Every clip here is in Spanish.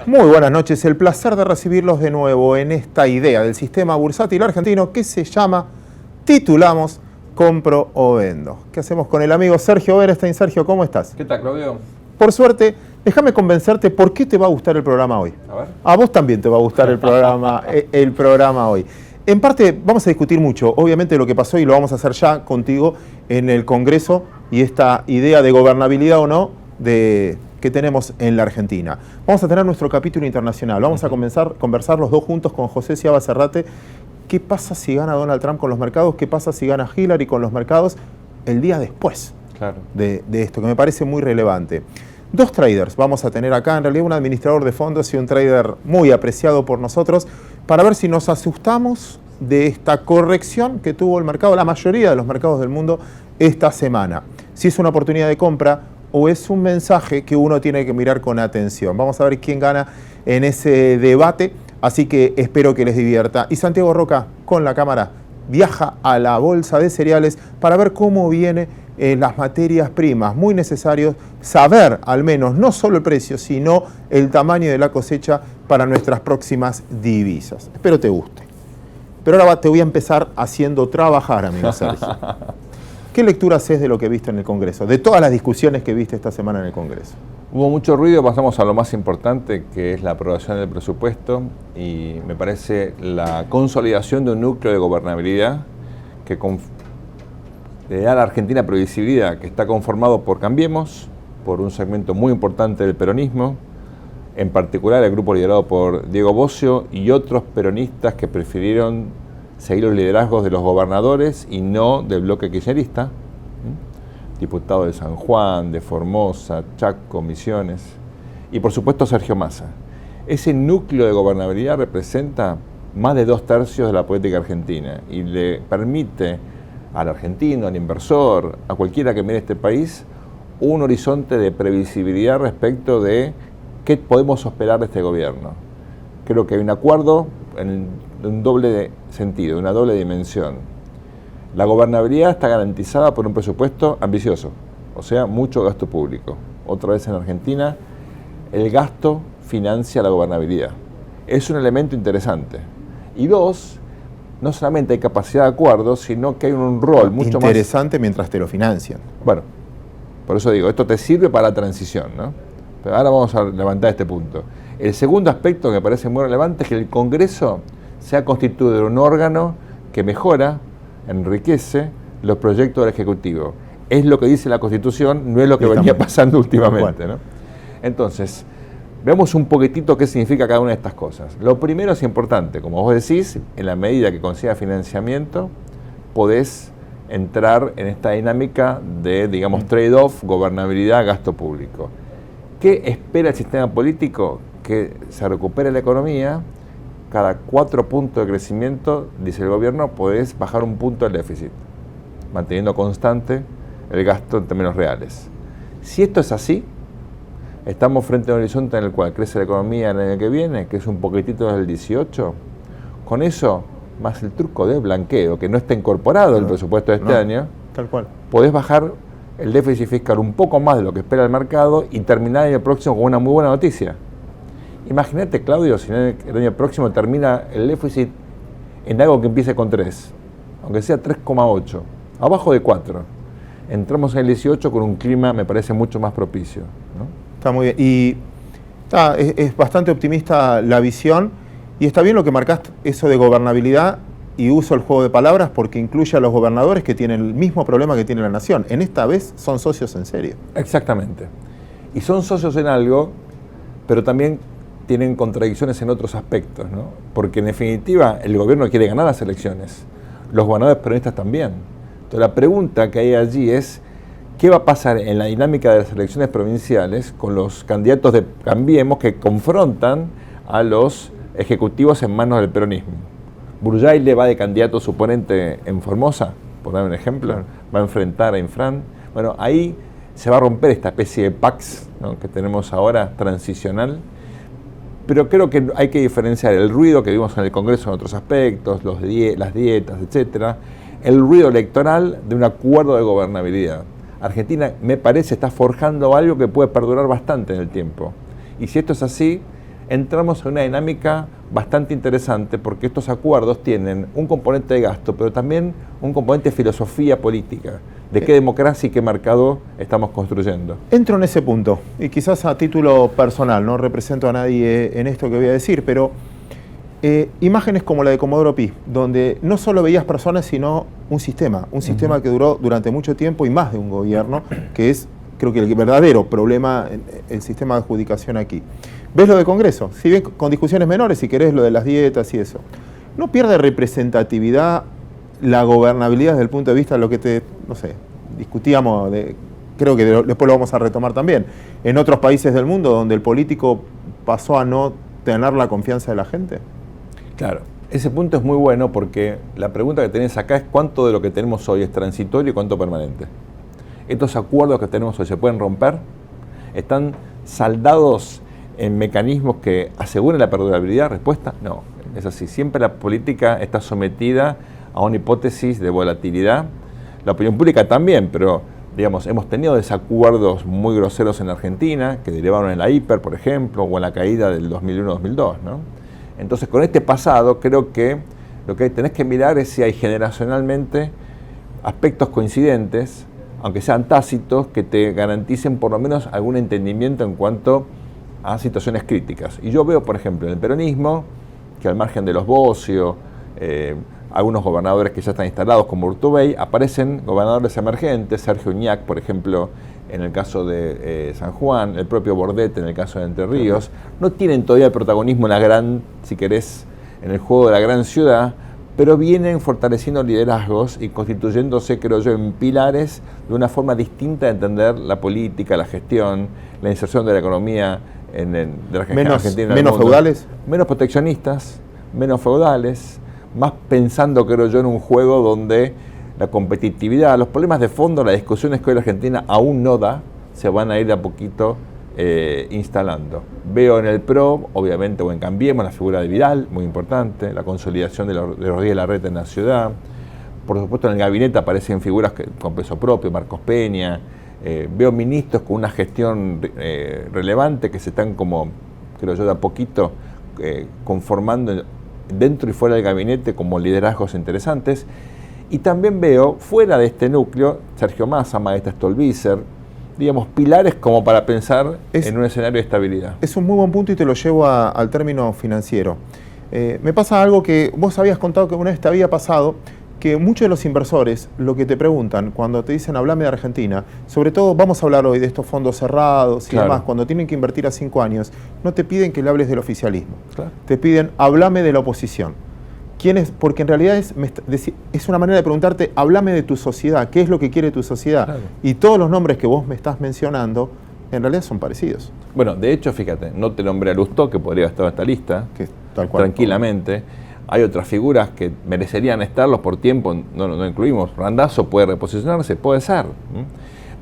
Muy buenas noches, el placer de recibirlos de nuevo en esta idea del sistema bursátil argentino que se llama, titulamos, Compro o Vendo. ¿Qué hacemos con el amigo Sergio Berestein? Sergio, ¿cómo estás? ¿Qué tal, Claudio? Por suerte, déjame convencerte por qué te va a gustar el programa hoy. A ver. A vos también te va a gustar el programa hoy. En parte vamos a discutir mucho, obviamente, lo que pasó y lo vamos a hacer ya contigo en el Congreso y esta idea de gobernabilidad o no que tenemos en la Argentina. Vamos a tener nuestro capítulo internacional, vamos a conversar los dos juntos con José Ciaba Serrate. ¿Qué pasa si gana Donald Trump con los mercados? ¿Qué pasa si gana Hillary con los mercados el día después de esto? Que me parece muy relevante. Dos traders vamos a tener acá, en realidad un administrador de fondos y un trader muy apreciado por nosotros, para ver si nos asustamos de esta corrección que tuvo el mercado, la mayoría de los mercados del mundo, esta semana. Si es una oportunidad de compra o es un mensaje que uno tiene que mirar con atención. Vamos a ver quién gana en ese debate, así que espero que les divierta. Y Santiago Roca, con la cámara, viaja a la bolsa de cereales para ver cómo viene las materias primas. Muy necesario saber al menos no solo el precio, sino el tamaño de la cosecha para nuestras próximas divisas. Espero te guste. Pero ahora te voy a empezar haciendo trabajar, amigo Sergio. ¿Qué lectura haces de lo que viste en el Congreso? De todas las discusiones que viste esta semana en el Congreso. Hubo mucho ruido, pasamos a lo más importante, que es la aprobación del presupuesto, y me parece la consolidación de un núcleo de gobernabilidad que le da a la Argentina previsibilidad, que está conformado por Cambiemos, por un segmento muy importante del peronismo, en particular el grupo liderado por Diego Bocio y otros peronistas que prefirieron seguir los liderazgos de los gobernadores y no del bloque kirchnerista, diputado de San Juan, de Formosa, Chaco, Misiones, y por supuesto Sergio Massa. Ese núcleo de gobernabilidad representa más de 2/3 de la política argentina y le permite al argentino, al inversor, a cualquiera que mire este país, un horizonte de previsibilidad respecto de qué podemos esperar de este gobierno. Creo que hay un acuerdo en un doble sentido, una doble dimensión. La gobernabilidad está garantizada por un presupuesto ambicioso, o sea, mucho gasto público. Otra vez en Argentina, el gasto financia la gobernabilidad. Es un elemento interesante. Y dos, no solamente hay capacidad de acuerdo, sino que hay un rol mucho más interesante mientras te lo financian. Bueno, por eso digo, esto te sirve para la transición, ¿no? Pero ahora vamos a levantar este punto. El segundo aspecto que me parece muy relevante es que el Congreso se ha constituido en un órgano que mejora, enriquece los proyectos del Ejecutivo. Es lo que dice la Constitución, no es lo que venía pasando últimamente, ¿no? Entonces, veamos un poquitito qué significa cada una de estas cosas. Lo primero es importante, como vos decís, en la medida que consigas financiamiento, podés entrar en esta dinámica de, digamos, trade-off, gobernabilidad, gasto público. ¿Qué espera el sistema político? Que se recupere la economía. Cada 4 puntos de crecimiento, dice el gobierno, podés bajar 1 punto del déficit, manteniendo constante el gasto en términos reales. Si esto es así, estamos frente a un horizonte en el cual crece la economía el año que viene, que es un poquitito desde el 18. Con eso, más el truco de blanqueo, que no está incorporado en el presupuesto de este año, tal cual, podés bajar el déficit fiscal un poco más de lo que espera el mercado y terminar el año próximo con una muy buena noticia. Imagínate, Claudio, si el año próximo termina el déficit en algo que empiece con 3, aunque sea 3,8, abajo de 4. Entramos en el 18 con un clima, me parece, mucho más propicio, ¿no? Está muy bien. Y es bastante optimista la visión, y está bien lo que marcaste, eso de gobernabilidad, y uso el juego de palabras porque incluye a los gobernadores que tienen el mismo problema que tiene la nación. En esta vez son socios en serio. Exactamente. Y son socios en algo, pero también tienen contradicciones en otros aspectos, ¿no? Porque en definitiva el gobierno quiere ganar las elecciones, los gobernadores peronistas también. Entonces la pregunta que hay allí es, ¿qué va a pasar en la dinámica de las elecciones provinciales con los candidatos de Cambiemos que confrontan a los ejecutivos en manos del peronismo? Burjaile va de candidato suponente en Formosa, por dar un ejemplo, va a enfrentar a Infran. Bueno, ahí se va a romper esta especie de pax, ¿no?, que tenemos ahora, transicional. Pero creo que hay que diferenciar el ruido que vimos en el Congreso en otros aspectos, las dietas, etcétera, el ruido electoral de un acuerdo de gobernabilidad. Argentina, me parece, está forjando algo que puede perdurar bastante en el tiempo. Y si esto es así, entramos en una dinámica bastante interesante, porque estos acuerdos tienen un componente de gasto, pero también un componente de filosofía política, de qué democracia y qué mercado estamos construyendo. Entro en ese punto, y quizás a título personal, no represento a nadie en esto que voy a decir, pero imágenes como la de Comodoro Pi, donde no solo veías personas, sino un sistema que duró durante mucho tiempo y más de un gobierno, que es, creo que el verdadero problema, el sistema de adjudicación aquí. ¿Ves lo de Congreso? Si bien con discusiones menores, si querés, lo de las dietas y eso. ¿No pierde representatividad la gobernabilidad desde el punto de vista de lo que discutíamos, creo que después lo vamos a retomar también, en otros países del mundo donde el político pasó a no tener la confianza de la gente? Claro, ese punto es muy bueno porque la pregunta que tenés acá es cuánto de lo que tenemos hoy es transitorio y cuánto permanente. ¿Estos acuerdos que tenemos hoy se pueden romper? ¿Están saldados en mecanismos que aseguren la perdurabilidad? Respuesta, no. Es así, siempre la política está sometida a una hipótesis de volatilidad. La opinión pública también, pero digamos, hemos tenido desacuerdos muy groseros en la Argentina, que derivaron en la hiper, por ejemplo, o en la caída del 2001-2002, ¿no? Entonces, con este pasado, creo que lo que tenés que mirar es si hay generacionalmente aspectos coincidentes, aunque sean tácitos, que te garanticen por lo menos algún entendimiento en cuanto a situaciones críticas. Y yo veo, por ejemplo, en el peronismo, que al margen de los Bocio, algunos gobernadores que ya están instalados como Urtubey, aparecen gobernadores emergentes, Sergio Uñac, por ejemplo, en el caso de San Juan, el propio Bordet en el caso de Entre Ríos, no tienen todavía el protagonismo en la gran, si querés, en el juego de la gran ciudad, pero vienen fortaleciendo liderazgos y constituyéndose, creo yo, en pilares de una forma distinta de entender la política, la gestión, la inserción de la economía de la Argentina. ¿Menos feudales? Menos proteccionistas, menos feudales, más pensando, creo yo, en un juego donde la competitividad, los problemas de fondo, las discusiones que hoy la Argentina aún no da, se van a ir de a poquito instalando. Veo en el PRO, obviamente, o en Cambiemos, la figura de Vidal, muy importante, la consolidación de los días de la red en la ciudad. Por supuesto, en el gabinete aparecen figuras con peso propio, Marcos Peña. Veo ministros con una gestión relevante que se están como, creo yo, de a poquito conformando dentro y fuera del gabinete como liderazgos interesantes. Y también veo, fuera de este núcleo, Sergio Massa, Maestra Stolbizer, digamos, pilares como para pensar en un escenario de estabilidad. Es un muy buen punto y te lo llevo al término financiero. Me pasa algo que vos habías contado que una vez te había pasado, que muchos de los inversores lo que te preguntan cuando te dicen hablame de Argentina, sobre todo vamos a hablar hoy de estos fondos cerrados y demás, cuando tienen que invertir a 5 años, no te piden que le hables del oficialismo, te piden hablame de la oposición. ¿Quién es? Porque en realidad es una manera de preguntarte, háblame de tu sociedad, ¿qué es lo que quiere tu sociedad? Claro. Y todos los nombres que vos me estás mencionando, en realidad son parecidos. Bueno, de hecho, fíjate, no te nombré a Lustó, que podría estar en esta lista, tal cual, tranquilamente. Hay otras figuras que merecerían estarlos por tiempo, no incluimos. Randazzo puede reposicionarse, puede ser.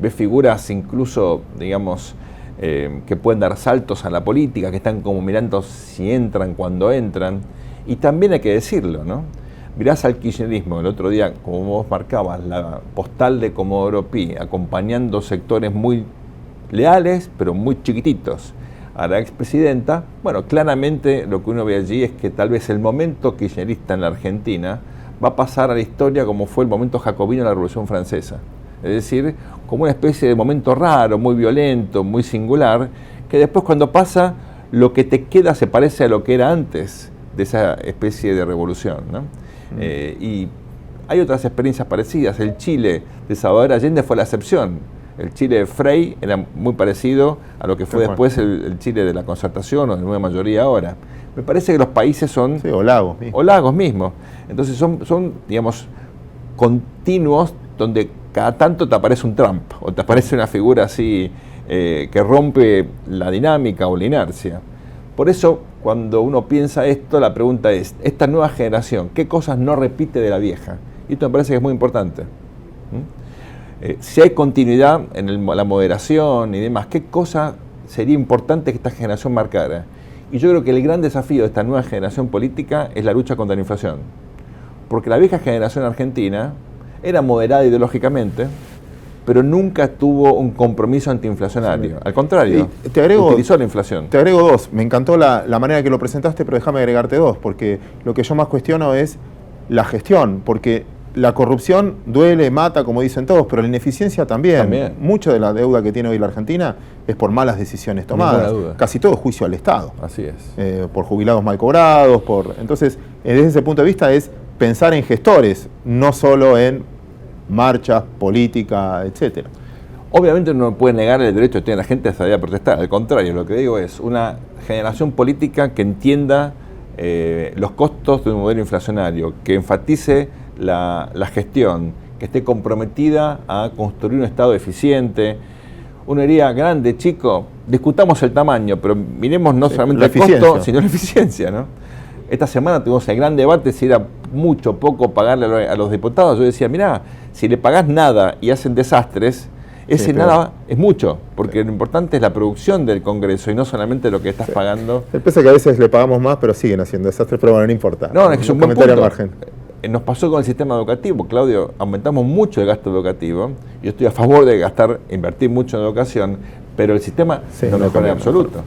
Ves figuras incluso, digamos, que pueden dar saltos a la política, que están como mirando si entran, cuando entran. Y también hay que decirlo, ¿no? Mirás al kirchnerismo, el otro día, como vos marcabas, la postal de Comodoro Pi, acompañando sectores muy leales, pero muy chiquititos, a la expresidenta. Bueno, claramente lo que uno ve allí es que tal vez el momento kirchnerista en la Argentina va a pasar a la historia como fue el momento jacobino de la Revolución Francesa. Es decir, como una especie de momento raro, muy violento, muy singular, que después cuando pasa, lo que te queda se parece a lo que era antes de esa especie de revolución, ¿no? Y hay otras experiencias parecidas. El Chile de Salvador Allende fue la excepción. El Chile de Frei era muy parecido a lo que fue después el Chile de la Concertación o de nueva mayoría ahora. Me parece que los países son... Sí, o lagos mismos. O lagos mismos. Entonces son, digamos, continuos donde cada tanto te aparece un Trump o te aparece una figura así que rompe la dinámica o la inercia. Por eso, cuando uno piensa esto, la pregunta es, esta nueva generación, ¿qué cosas no repite de la vieja? Y esto me parece que es muy importante. Si hay continuidad en la moderación y demás, ¿qué cosa sería importante que esta generación marcara? Y yo creo que el gran desafío de esta nueva generación política es la lucha contra la inflación. Porque la vieja generación argentina era moderada ideológicamente, pero nunca tuvo un compromiso antiinflacionario. Al contrario, utilizó la inflación. Te agrego dos. Me encantó la manera que lo presentaste, pero déjame agregarte dos, porque lo que yo más cuestiono es la gestión, porque la corrupción duele, mata, como dicen todos, pero la ineficiencia también. Mucho de la deuda que tiene hoy la Argentina es por malas decisiones tomadas. Casi todo es juicio al Estado. Así es. Por jubilados mal cobrados. Entonces, desde ese punto de vista es pensar en gestores, no solo en marchas, política, etcétera. Obviamente uno no puede negar el derecho que tiene la gente a salir a protestar. Al contrario, lo que digo es una generación política que entienda los costos de un modelo inflacionario, que enfatice la gestión, que esté comprometida a construir un Estado eficiente. Uno diría, grande, chico, discutamos el tamaño, pero miremos no solamente el costo, sino la eficiencia, ¿no? Esta semana tuvimos el gran debate si era mucho o poco pagarle a los diputados. Yo decía, mirá, si le pagás nada y hacen desastres, ese nada es mucho, porque lo importante es la producción del Congreso y no solamente lo que estás pagando. El pese que a veces le pagamos más, pero siguen haciendo desastres, pero bueno, no importa. No, es que es un buen punto. Margen. Nos pasó con el sistema educativo, Claudio, aumentamos mucho el gasto educativo. Yo estoy a favor de invertir mucho en educación, pero el sistema no mejora en absoluto.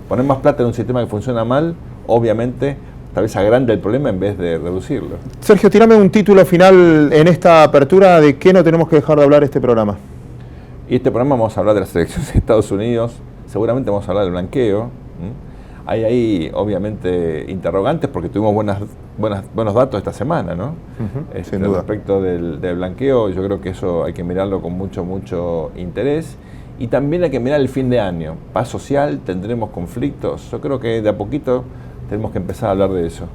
Poner más plata en un sistema que funciona mal, obviamente, tal vez agranda el problema en vez de reducirlo. Sergio, tirame un título final en esta apertura de qué no tenemos que dejar de hablar este programa. Y este programa vamos a hablar de las elecciones de Estados Unidos, seguramente vamos a hablar del blanqueo. Hay ahí, obviamente, interrogantes porque tuvimos buenos datos esta semana, ¿no? Sin duda. Respecto del blanqueo, yo creo que eso hay que mirarlo con mucho interés. Y también hay que mirar el fin de año. Paz social, tendremos conflictos. Yo creo que de a poquito tenemos que empezar a hablar de eso.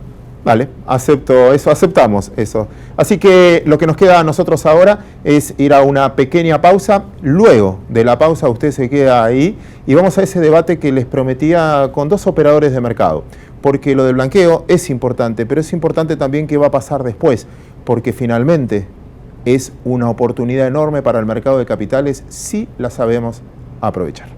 Vale, aceptamos eso. Así que lo que nos queda a nosotros ahora es ir a una pequeña pausa. Luego de la pausa usted se queda ahí y vamos a ese debate que les prometía con dos operadores de mercado. Porque lo del blanqueo es importante, pero es importante también qué va a pasar después. Porque finalmente es una oportunidad enorme para el mercado de capitales si la sabemos aprovechar.